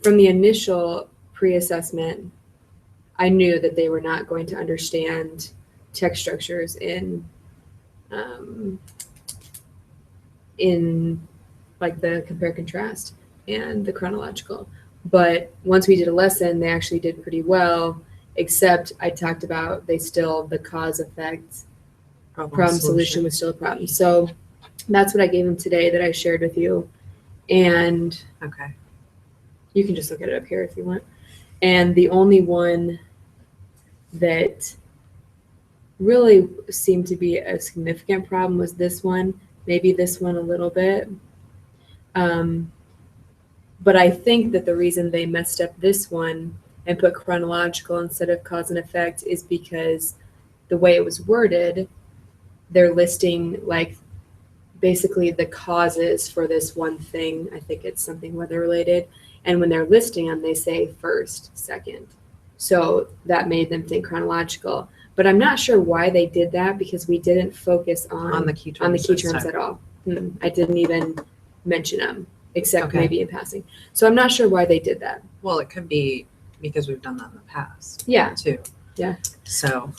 from the initial pre-assessment, I knew that they were not going to understand text structures in like the compare contrast and the chronological. But once we did a lesson, they actually did pretty well, except I talked about the cause effect problem solution was still a problem. So that's what I gave them today that I shared with you. And okay, you can just look at it up here if you want. And the only one that really seemed to be a significant problem was this one, maybe this one a little bit. But I think that the reason they messed up this one and put chronological instead of cause and effect is because the way it was worded, they're listing like basically the causes for this one thing. I think it's something weather related. And when they're listing them, they say first, second. So that made them think chronological. But I'm not sure why they did that because we didn't focus on the key terms at all. I didn't even mention them, except maybe in passing. So I'm not sure why they did that. Well, it could be because we've done that in the past. Yeah. Too. Yeah. So.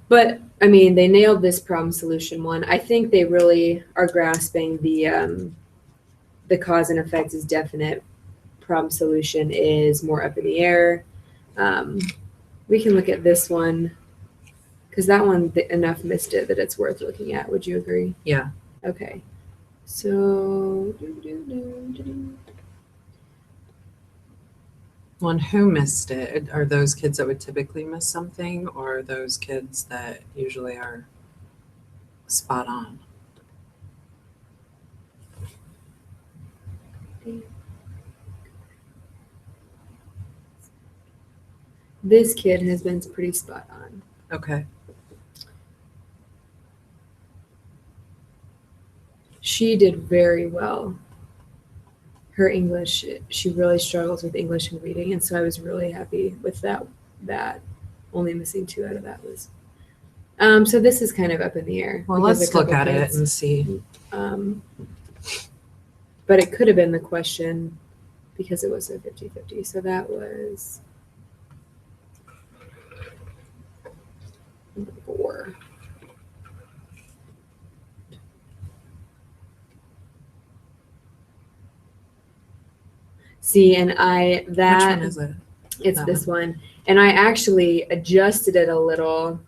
But I mean, they nailed this problem solution one. I think they really are grasping the cause and effect is definite. Problem solution is more up in the air. We can look at this one because that one enough missed it that it's worth looking at. Would you agree? Yeah. Okay. So. One who missed it? Are those kids that would typically miss something, or are those kids that usually are spot on? This kid has been pretty spot on. Okay. She did very well. Her English, she really struggles with English and reading, and so I was really happy with that. Only missing 2 out of that was. So this is kind of up in the air. Well, let's look at it and see. But it could have been the question because it was a 50-50. So that was 4. See, and Which one is it? It's this one. And I actually adjusted it a little.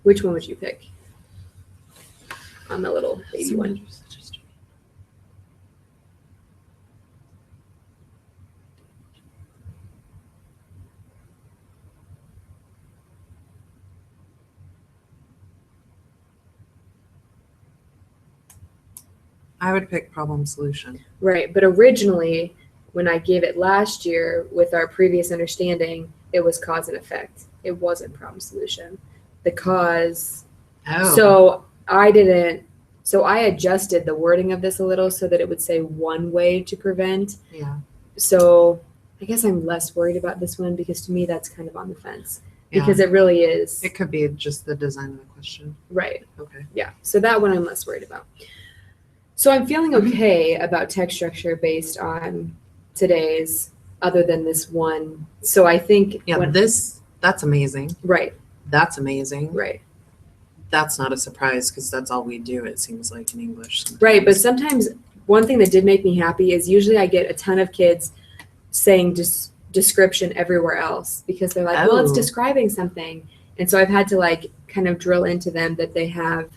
Which one would you pick? On the little baby one. I would pick problem solution. Right, but originally, when I gave it last year with our previous understanding, it was cause and effect. It wasn't problem solution. The cause. Oh. So I adjusted the wording of this a little so that it would say one way to prevent. Yeah. So I guess I'm less worried about this one because to me that's kind of on the fence. Because it really is. It could be just the design of the question. Right. Okay. Yeah. So that one I'm less worried about. So I'm feeling okay about text structure based on today's, other than this one. So I think that's amazing. Right. That's amazing. Right. That's not a surprise because that's all we do, it seems like, in English. Sometimes. Right. But sometimes one thing that did make me happy is usually I get a ton of kids saying description everywhere else because they're like, well, it's describing something. And so I've had to like kind of drill into them that they have,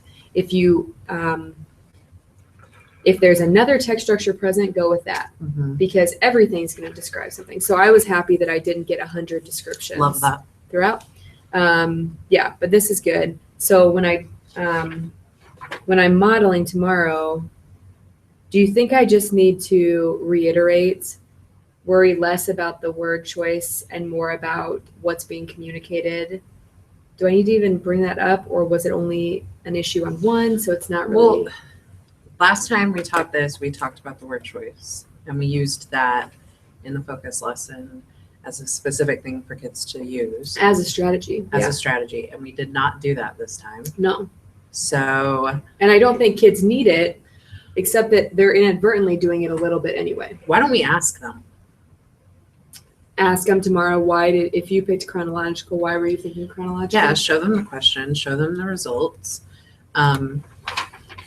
if there's another text structure present, go with that because everything's going to describe something. So I was happy that I didn't get 100 descriptions. Love that. Throughout. Yeah, but this is good. So when I'm modeling tomorrow, do you think I just need to reiterate, worry less about the word choice and more about what's being communicated? Do I need to even bring that up, or was it only an issue on one, so it's not really... Well, last time we taught this, we talked about the word choice, and we used that in the focus lesson as a specific thing for kids to use. As a strategy. A strategy, and we did not do that this time. No. So... And I don't think kids need it, except that they're inadvertently doing it a little bit anyway. Why don't we ask them? ask them tomorrow, if you picked chronological, why were you thinking chronological? Yeah, show them the question, show them the results.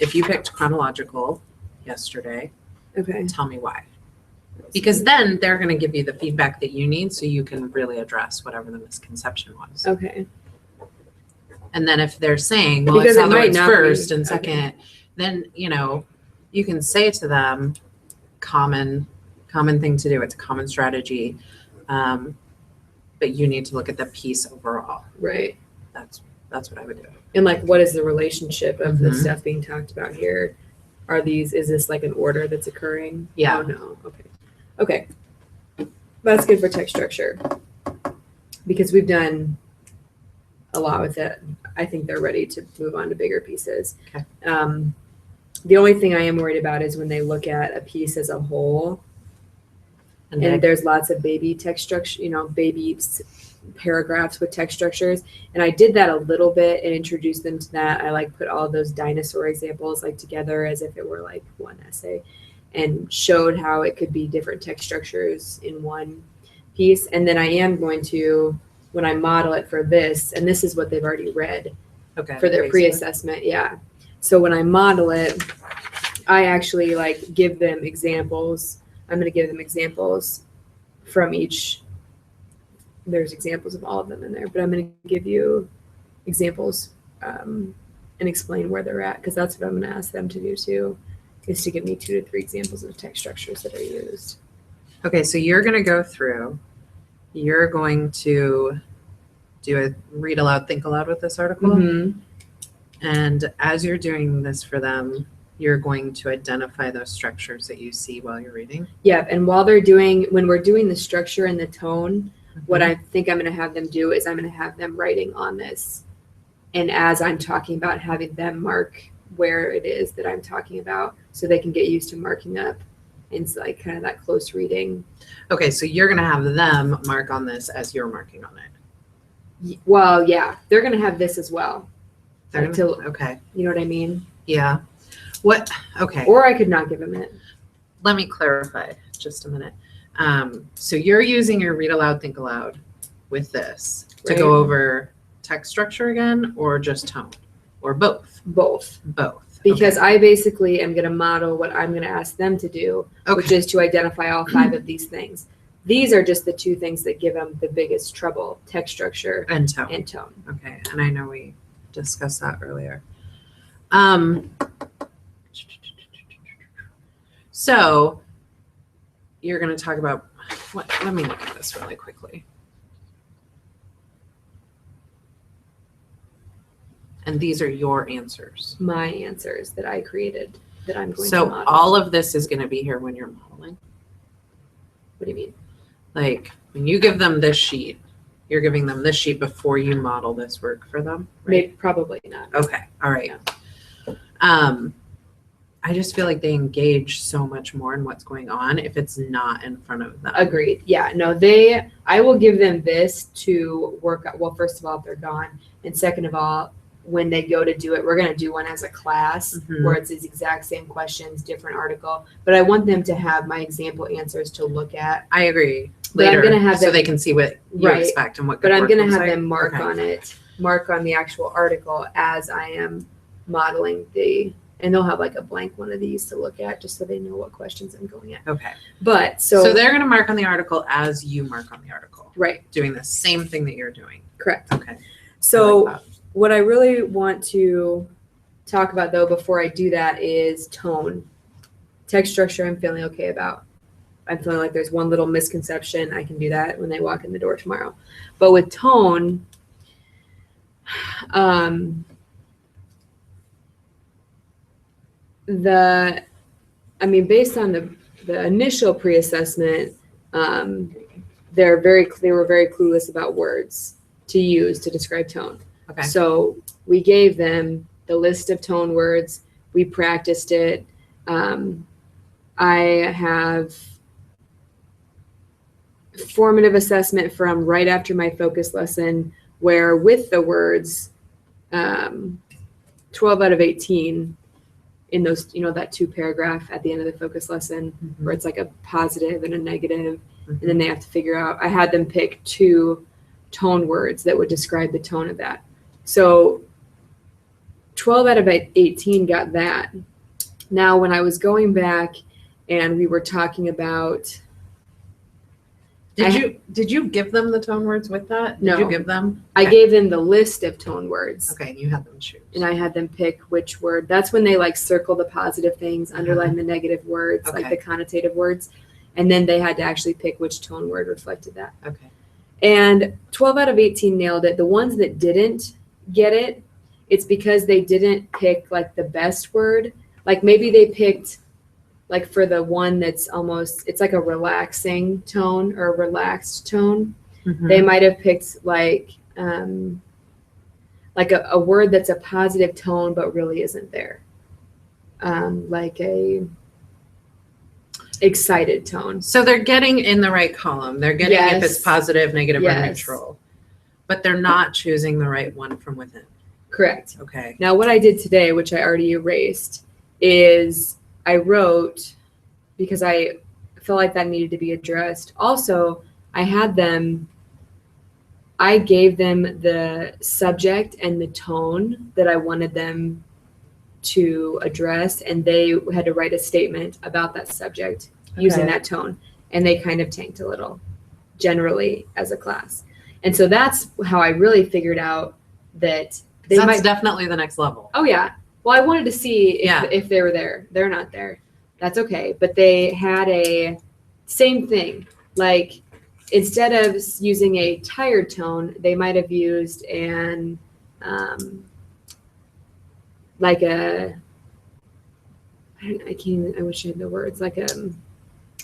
If you picked chronological yesterday, Okay. tell me why. Because then they're going to give you the feedback that you need so you can really address whatever the misconception was. Okay. And then if they're saying, well, Because I saw it the might words not be. first and Okay. second, then, you can say to them, common thing to do. It's a common strategy. But you need to look at the piece overall. Right. That's what I would do. And like, what is the relationship of the Mhm. stuff being talked about here? Is this like an order that's occurring? Yeah. Oh, no. Okay. Okay. That's good for text structure. Because we've done a lot with it. I think they're ready to move on to bigger pieces. Okay. The only thing I am worried about is when they look at a piece as a whole, and there's lots of baby text structure, baby paragraphs with text structures. And I did that a little bit and introduced them to that. I like put all those dinosaur examples like together as if it were like one essay, and showed how it could be different text structures in one piece. And then I am going to, when I model it for this, and this is what they've already read for their pre-assessment. Yeah. So when I model it, I actually like give them examples. I'm going to give them examples from each. There's examples of all of them in there, but I'm going to give you examples and explain where they're at, because that's what I'm going to ask them to do too, is to give me 2 to 3 examples of text structures that are used. Okay, so you're going to go through, you're going to do a read aloud, think aloud with this article. Mm-hmm. And as you're doing this for them, you're going to identify those structures that you see while you're reading. Yeah, and when we're doing the structure and the tone, what I think I'm going to have them do is I'm going to have them writing on this. And as I'm talking about, having them mark where it is that I'm talking about, so they can get used to marking up. It's like kind of that close reading. Okay, so you're going to have them mark on this as you're marking on it. Well, yeah, they're going to have this as well. Okay. You know what I mean? Yeah. Okay. Or I could not give them it. Let me clarify just a minute. So you're using your read aloud, think aloud with this to go over text structure again, or just tone, or both? Both. Because Okay. I basically am going to model what I'm going to ask them to do, which is to identify all 5 of these things. These are just the 2 things that give them the biggest trouble: text structure and tone. Okay, and I know we discussed that earlier. So you're going to talk about what? Let me look at this really quickly. And these are your answers. My answers that I created that I'm going to So model. all of this is going to be here when you're modeling. What do you mean? Like when you give them this sheet, you're giving them this sheet before you model this work for them, right? Maybe, probably not. Okay. All right. I just feel like they engage so much more in what's going on if it's not in front of them. Agreed. Yeah. No, I will give them this to work out. Well, first of all, if they're gone. And second of all, when they go to do it, we're going to do one as a class where it's these exact same questions, different article. But I want them to have my example answers to look at. I agree. But Later, I'm gonna have so them, they can see what you expect and what good But I'm work going to looks have like. them mark Okay. on it, mark on the actual article as I am modeling and they'll have like a blank one of these to look at just so they know what questions I'm going at. Okay. But So they're going to mark on the article as you mark on the article. Right. Doing the same thing that you're doing. Correct. Okay. So I like that. What I really want to talk about, though, before I do that is tone. Text structure I'm feeling okay about. I'm feeling like there's one little misconception. I can do that when they walk in the door tomorrow. But with tone, based on the initial pre-assessment, they were very clueless about words to use to describe tone. Okay. So we gave them the list of tone words. We practiced it. I have formative assessment from right after my focus lesson where with the words, 12 out of 18 in those, that 2 paragraph at the end of the focus lesson where it's like a positive and a negative. and then they have to figure out. I had them pick 2 tone words that would describe the tone of that. So 12 out of 18 got that. Now, when I was going back and we were talking about, did you give them the tone words with that? Did No. you give them? I gave them the list of tone words. Okay, and you had them choose. And I had them pick which word. That's when they like circle the positive things, underline the negative words, like the connotative words. And then they had to actually pick which tone word reflected that. Okay. And 12 out of 18 nailed it. The ones that didn't get it, it's because they didn't pick like the best word. Like maybe they picked like for the one that's almost, it's like a relaxing tone or a relaxed tone. They might have picked like a word that's a positive tone but really isn't there. Like a excited tone. So they're getting in the right column. They're getting if it's positive, negative, or neutral. But they're not choosing the right one from within. Correct. Okay. Now what I did today, which I already erased, is I wrote, because I felt like that needed to be addressed. Also, I gave them the subject and the tone that I wanted them to address, and they had to write a statement about that subject using that tone. And they kind of tanked a little, generally, as a class. And so that's how I really figured out that that's definitely the next level. Oh, yeah. Well, I wanted to see if they were there. They're not there. That's okay. But they had a same thing. Like, instead of using a tired tone, they might have used an like a, I wish I had the words, like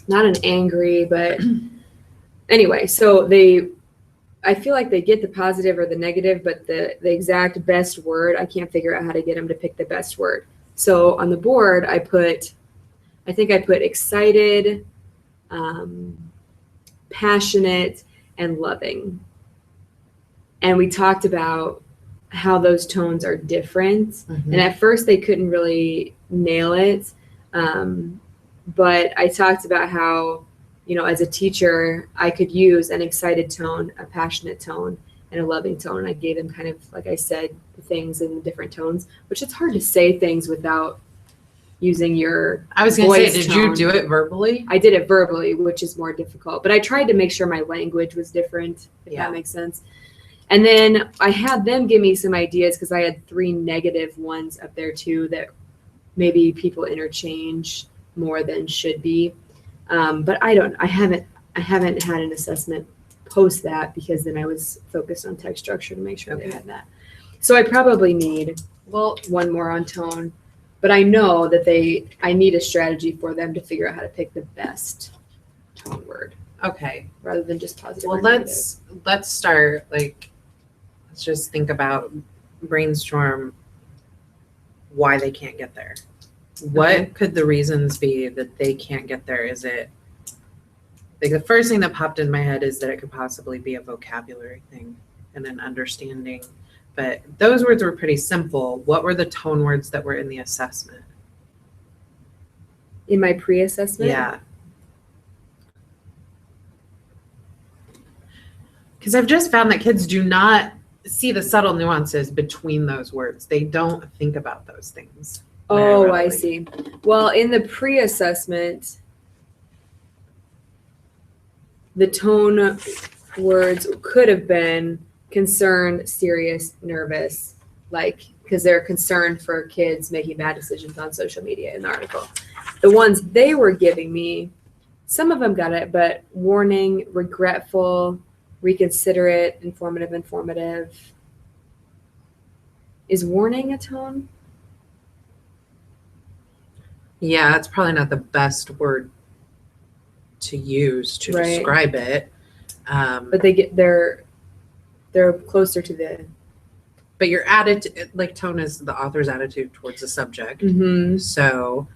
not an angry, but anyway, so I feel like they get the positive or the negative, but the exact best word, I can't figure out how to get them to pick the best word. So on the board, I think I put excited, passionate, and loving. And we talked about how those tones are different. And at first they couldn't really nail it. But I talked about how, as a teacher, I could use an excited tone, a passionate tone, and a loving tone. I gave them kind of, like I said, the things in different tones, which it's hard to say things without using your I was going to say, did tone. you do it verbally? I did it verbally, which is more difficult. But I tried to make sure my language was different, if that makes sense. And then I had them give me some ideas because I had 3 negative ones up there too that maybe people interchange more than should be. But I haven't had an assessment post that, because then I was focused on text structure to make sure they had that. So I probably need one more on tone, but I know that I need a strategy for them to figure out how to pick the best tone word. Okay. Rather than just positive. Well, let's start, let's just think about, brainstorm why they can't get there. What could the reasons be that they can't get there? Is it the first thing that popped in my head is that it could possibly be a vocabulary thing and an understanding, but those words were pretty simple. What were the tone words that were in the assessment? In my pre-assessment? Yeah. Because I've just found that kids do not see the subtle nuances between those words. They don't think about those things. Oh, I see. Well, in the pre-assessment, the tone words could have been concerned, serious, nervous, because they're concerned for kids making bad decisions on social media in the article. The ones they were giving me, some of them got it, but warning, regretful, reconsiderate, informative. Is warning a tone? Yeah, it's probably not the best word to use to describe it. But they're closer to the. But your attitude, tone is the author's attitude towards the subject. So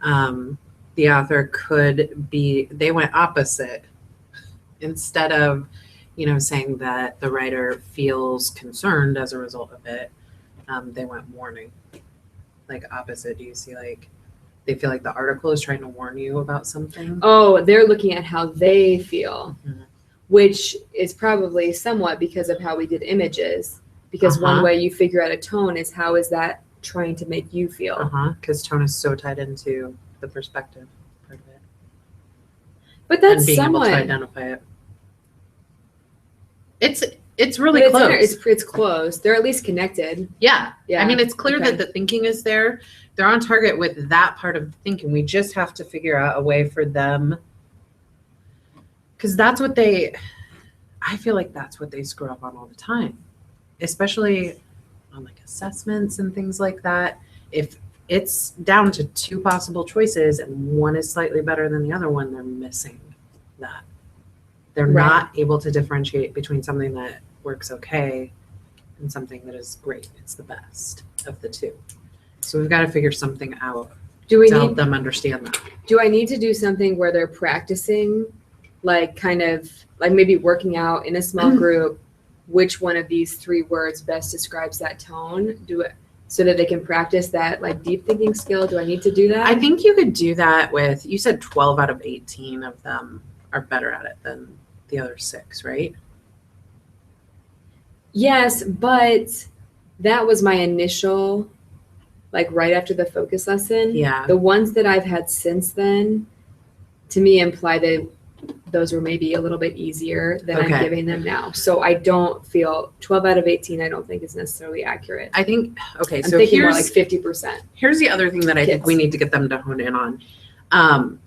the author could be, they went opposite. Instead of, saying that the writer feels concerned as a result of it, they went warning. Opposite. Do you see they feel like the article is trying to warn you about something. Oh, they're looking at how they feel, Mhm. which is probably somewhat because of how we did images. Because one way you figure out a tone is how is that trying to make you feel. Because tone is so tied into the perspective part of it. But that's and being able to somewhat. identify it. It's really But close. it's close. They're at least connected. Yeah. Yeah. I mean, it's clear Okay. that the thinking is there. They're on target with that part of the thinking. We just have to figure out a way for them, because that's what I feel like that's what they screw up on all the time, especially on like assessments and things like that. If it's down to two possible choices and one is slightly better than the other one, they're missing that. They're Right. not able to differentiate between something that works okay and something that is great. It's the best of the two. So we've got to figure something out Do we to help need? them understand that. Do I need to do something where they're practicing, like kind of like maybe working out in a small group, which one of these three words best describes that tone? Do it so that they can practice that like deep thinking skill. Do I need to do that? I think you could do that with, you said 12 out of 18 of them are better at it than the other 6, right? Yes, but that was my initial, like right after the focus lesson. Yeah. The ones that I've had since then, to me, imply that those were maybe a little bit easier than I'm Okay. giving them now. So I don't feel 12 out of 18, I don't think is necessarily accurate. I think, okay, I'm so thinking more here's, like 50%. here's the other thing that I think Kids. we need to get them to hone in on.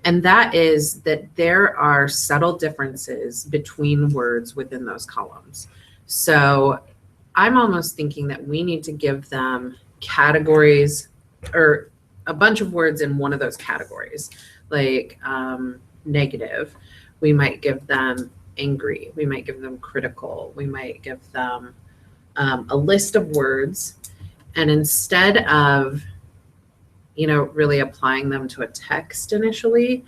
And that is that there are subtle differences between words within those columns. So I'm almost thinking that we need to give them categories or a bunch of words in one of those categories, like negative. We might give them angry. We might give them critical. We might give them a list of words. And instead of really applying them to a text initially,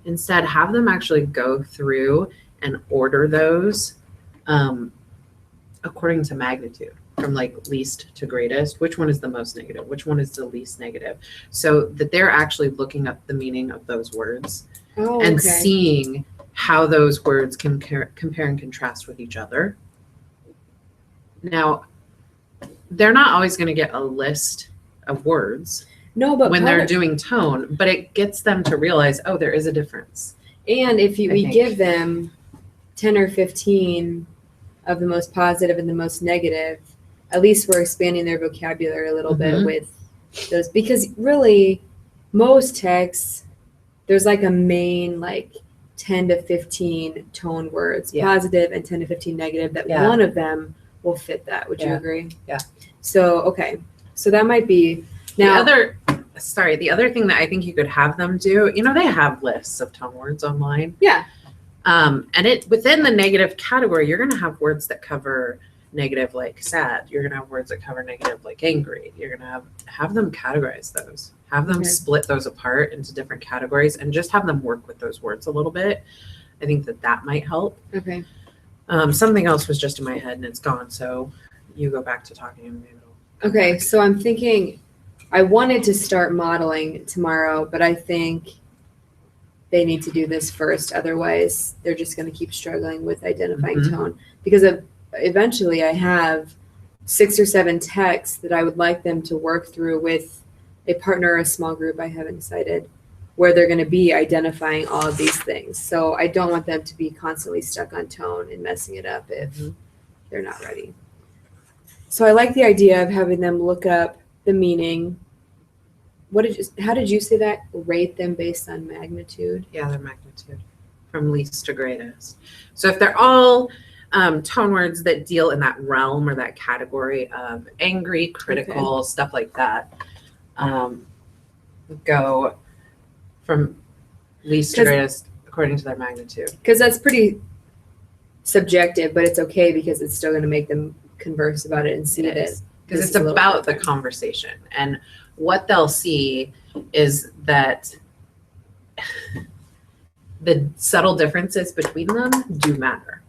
instead have them actually go through and order those according to magnitude, from like least to greatest. Which one is the most negative? Which one is the least negative? So that they're actually looking up the meaning of those words and seeing how those words can compare and contrast with each other. Now, they're not always going to get a list of words. No, but when they're doing tone, but it gets them to realize, oh, there is a difference. And if we give them 10 or 15 of the most positive and the most negative, at least we're expanding their vocabulary a little bit with those, because really most texts, there's like a main like 10 to 15 tone words, positive, and 10 to 15 negative, that one of them will fit that. Would you agree? Yeah. So, okay. So that might be. Now, the other thing that I think you could have them do, they have lists of tone words online. Yeah. And it within the negative category, you're going to have words that cover negative like sad. You're going to have words that cover negative like angry. You're going to have them categorize those. Have them split those apart into different categories and just have them work with those words a little bit. I think that might help. Okay. Something else was just in my head and it's gone. So you go back to talking and maybe it'll. Okay. So I'm thinking, I wanted to start modeling tomorrow, but I think they need to do this first. Otherwise, they're just going to keep struggling with identifying tone. Because eventually I have 6 or 7 texts that I would like them to work through with a partner or a small group, I haven't decided, where they're going to be identifying all of these things. So I don't want them to be constantly stuck on tone and messing it up if they're not ready. So I like the idea of having them look up the meaning. How did you say that? Rate them based on magnitude? Yeah, their magnitude from least to greatest. So if they're all tone words that deal in that realm or that category of angry, critical, stuff like that, go from least to greatest according to their magnitude. Because that's pretty subjective, but it's okay because it's still going to make them converse about it and see it. Because it's about the conversation. And what they'll see is that the subtle differences between them do matter.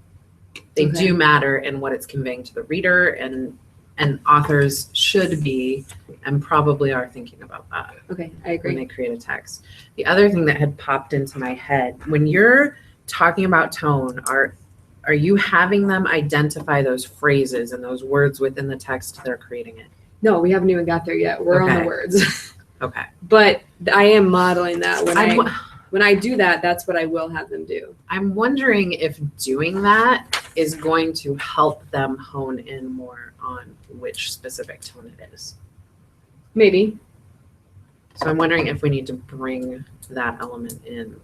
They do matter in what it's conveying to the reader and And authors should be and probably are thinking about that Okay, I when agree. they create a text. The other thing that had popped into my head, when you're talking about tone, are you having them identify those phrases and those words within the text they're creating it? No, we haven't even got there yet. We're on Okay. the words. Okay. But I am modeling that I'm, when I do that, that's what I will have them do. I'm wondering if doing that is going to help them hone in more on which specific tone it is. Maybe. So I'm wondering if we need to bring that element in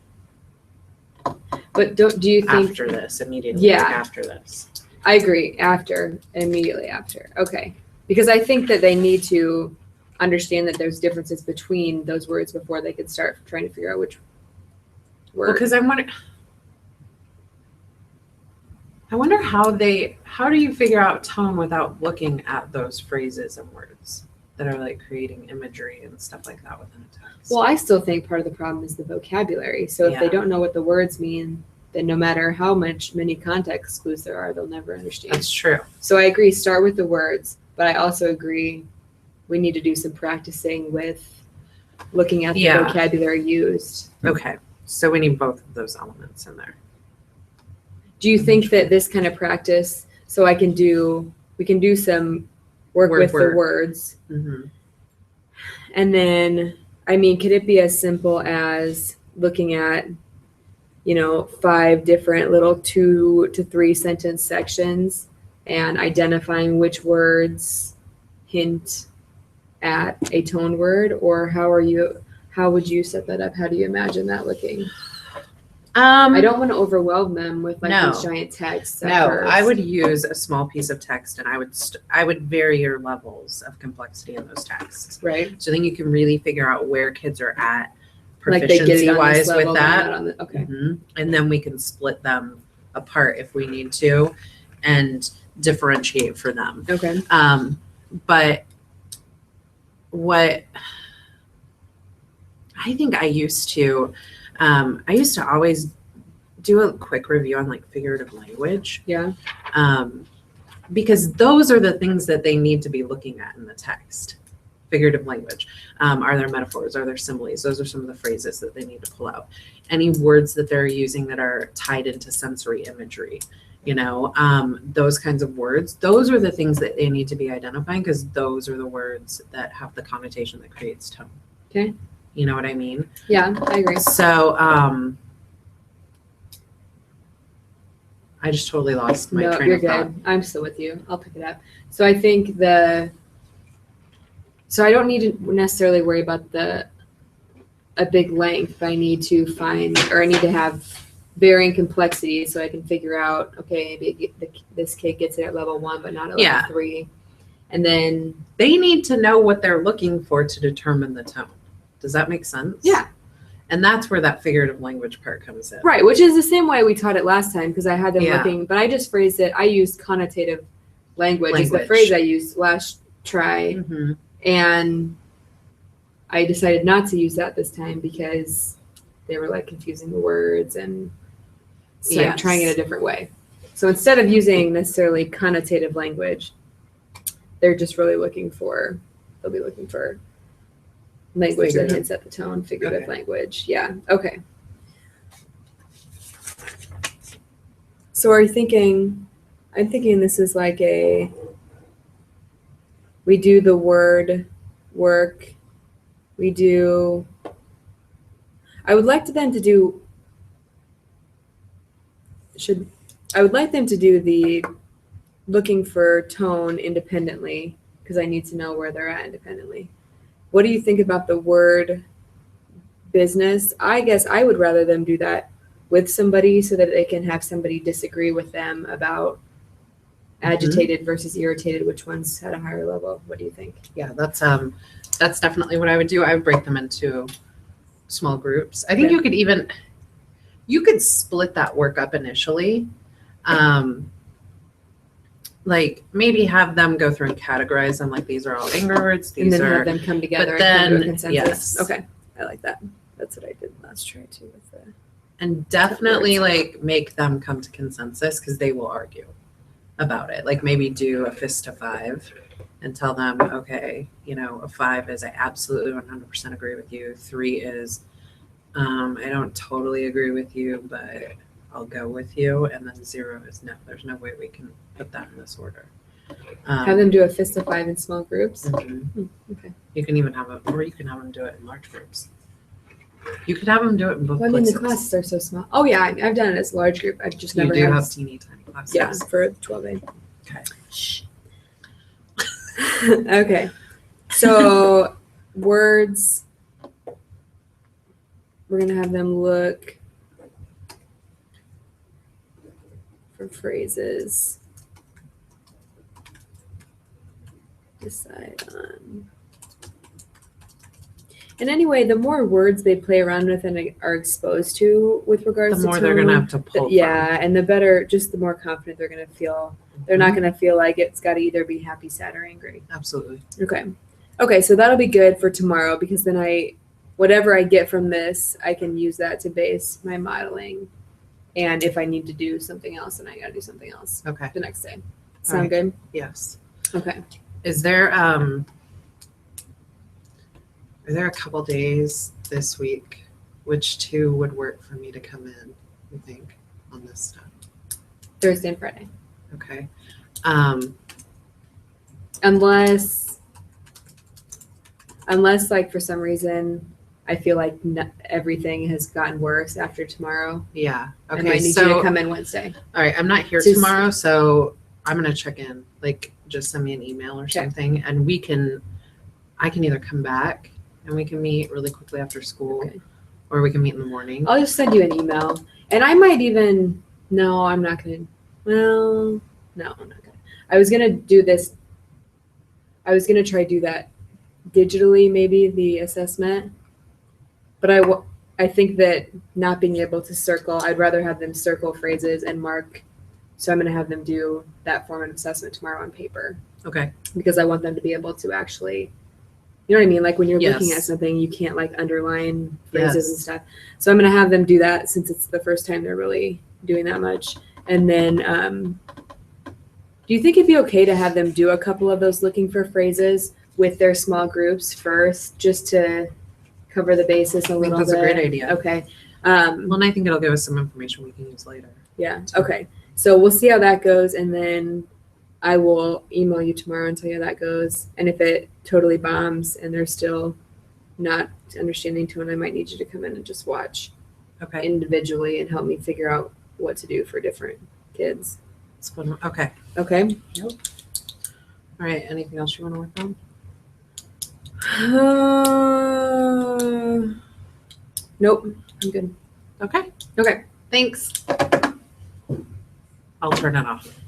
But do you think after this, immediately Yeah. after this. I agree, immediately after. Okay. Because I think that they need to understand that there's differences between those words before they can start trying to figure out which word. Because I wonder how do you figure out tone without looking at those phrases and words that are like creating imagery and stuff like that within a text? Well, I still think part of the problem is the vocabulary. So if they Yeah. don't know what the words mean, then no matter how many context clues there are, they'll never understand. That's true. So I agree, start with the words, but I also agree we need to do some practicing with looking at the Yeah. vocabulary used. Okay. So we need both of those elements in there. Do you think that this kind of practice, so we can do some work Word with work. the words, Mm-hmm. and then, I mean, could it be as simple as looking at, 5 different little 2 to 3 sentence sections and identifying which words hint at a tone word? Or how would you set that up? How do you imagine that looking? I don't want to overwhelm them with No. these giant texts. at No, first. I would use a small piece of text, and I would vary your levels of complexity in those texts. Right. So then you can really figure out where kids are at Like they get it proficiency on this wise level, with they're that. not on the- okay. Mhm. And then we can split them apart if we need to and differentiate for them. Okay. But what I think I used to always do a quick review on like figurative language. Yeah. Because those are the things that they need to be looking at in the text. Figurative language. Are there metaphors? Are there similes? Those are some of the phrases that they need to pull out. Any words that they're using that are tied into sensory imagery, those kinds of words. Those are the things that they need to be identifying because those are the words that have the connotation that creates tone. Okay. You know what I mean? Yeah, I agree. So I just totally lost my No, train you're of thought. good. I'm still with you. I'll pick it up. So I think so I don't need to necessarily worry about a big length, but I need to have varying complexity so I can figure out, okay, maybe this kid gets it at level 1, but not at level 3. And then They need to know what they're looking for to determine the tone. Does that make sense? Yeah. And that's where that figurative language part comes in. Right, which is the same way we taught it last time because I had them Yeah. looking, but I just phrased it. I used connotative language is the Language. phrase I used last try, Mm-hmm. and I decided not to use that this time because they were like confusing the words and so I'm Yes. trying it a different way. So instead of using necessarily connotative language, they'll be looking for language that Figurative. hints at the tone, figurative Okay. language. Yeah. Okay. So I'm thinking this is like we do the word work. I would like them to do the looking for tone independently because I need to know where they're at independently. What do you think about the word business? I guess I would rather them do that with somebody so that they can have somebody disagree with them about agitated versus irritated, which one's at a higher level. What do you think? Yeah, that's definitely what I would do. I would break them into small groups. I think Okay. you could split that work up initially. Like maybe have them go through and categorize them like these are all anger words. And These then are have them come together but and come to a then, consensus. yes. Okay, I like that. That's what I did last try too with the. and definitely like make them come to consensus because they will argue. about it. Like maybe do a fist to 5 and tell them, okay, a 5 is I absolutely 100% agree with you. 3 is I don't totally agree with you, but I'll go with you. And then 0 is no, there's no way we can put that in this order. Have them do a fist of 5 in small groups. Okay. You can even have or you can have them do it in large groups. You could have them do it in both Well, I mean, places. the classes are so small. Oh yeah, I've done it as a large group. I've just never You do had. have teeny tiny classes. Yeah, for 12A. Okay. Shh. Okay. So words. We're gonna have them look for phrases. Decide on. And anyway, the more words they play around with and are exposed to with regards to The more tone, they're gonna have to pull. yeah, and the better, just the more confident they're gonna feel. They're not gonna feel like it's got to either be happy, sad, or angry. Absolutely. Okay, so that'll be good for tomorrow because then whatever I get from this, I can use that to base my modeling. And if I need to do something else, then I gotta do something else. Okay. The next day. Sound good? Yes. Okay. Is there are there a couple days this week which 2 would work for me to come in, you think, on this stuff? Thursday and Friday. Okay. Unless like for some reason I feel like everything has gotten worse after tomorrow. Yeah. Okay. And I need you to come in Wednesday. All right. I'm not here tomorrow, so I'm gonna check in. Like, just send me an email or something, and I can either come back and we can meet really quickly after school, or we can meet in the morning. I'll just send you an email, and I might even. No, I'm not gonna. Well, no, I'm not gonna. I was gonna do this. I was gonna try to do that digitally, maybe the assessment, but I think that not being able to circle, I'd rather have them circle phrases and mark. So I'm going to have them do that form of assessment tomorrow on paper. Okay. Because I want them to be able to actually, you know what I mean? Like when you're looking at Yes. something, you can't like underline phrases and stuff. So I'm going to have them do that since it's the first time they're really doing that much. And then, do you think it'd be okay to have them do a couple of those looking for phrases with their small groups first, just to cover the basis a little bit? That's a great idea. Okay. Well, and I think it'll give us some information we can use later. Yeah. Okay. So we'll see how that goes, and then I will email you tomorrow and tell you how that goes. And if it totally bombs and they're still not understanding tone, I might need you to come in and just watch individually and help me figure out what to do for different kids. Okay. Okay. Yep. All right. Anything else you want to work on? Nope. I'm good. Okay. Okay. Thanks. I'll turn it off.